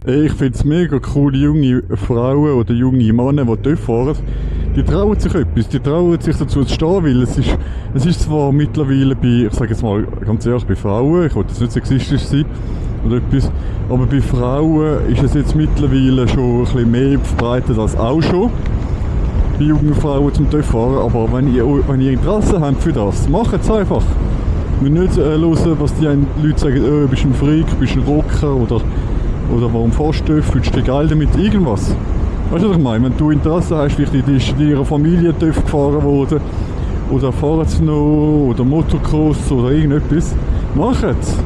Ich finde es mega cool, junge Frauen oder junge Männer, die dort fahren. Die trauen sich etwas, die trauen sich dazu zu stehen, weil es ist zwar mittlerweile bei, ich sage jetzt mal ganz ehrlich, bei Frauen, ich will jetzt nicht sexistisch sein oder etwas, aber bei Frauen ist es jetzt mittlerweile schon ein bisschen mehr verbreitet als auch schon. Bei jungen Frauen zum dort fahren, aber wenn ihr Interesse habt für das, macht es einfach. Wir nicht hören, was die Leute sagen, oh, bist ein Freak, bist ein Rocker oder warum fährst du, fühlst du dich geil damit, irgendwas. Weißt du, was ich meine? Wenn du Interesse hast, vielleicht ist in ihrer Familie gefahren worden, oder fahren sie noch, oder Motocross oder irgendetwas, macht es.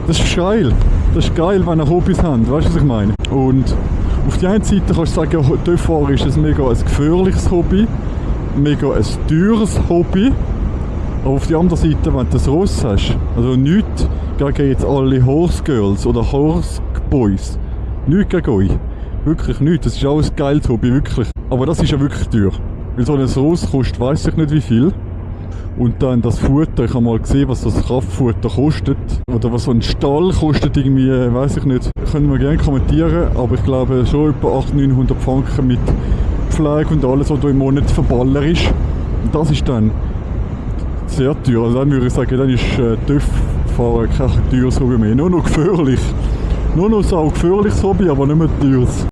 Das ist geil. Das ist geil, wenn ihr Hobbys habt, weißt du, was ich meine? Und auf der einen Seite kannst du sagen, dort fahren ist ein mega ein gefährliches Hobby, mega ein teures Hobby. Aber auf der anderen Seite, wenn du das Ross hast, also nichts gegen jetzt alle Horse Girls oder Horse Boys, nichts gegen euch, wirklich nichts, das ist auch ein geiles Hobby, wirklich. Aber das ist ja wirklich teuer, weil so ein Ross kostet weiss ich nicht wie viel. Und dann das Futter, ich habe mal gesehen, was das Kraftfutter kostet, oder was so ein Stall kostet, irgendwie, weiss ich nicht, können wir gerne kommentieren, aber ich glaube schon etwa 800-900 Franken mit Pflege und alles, was du im Monat verballer ist. Und das ist dann sehr teuer. Also dann würde ich sagen, dann ist TÜV-Fahren kein teures Hobby mehr. Nur noch gefährlich. Nur noch so ein gefährliches Hobby, aber nicht mehr teures.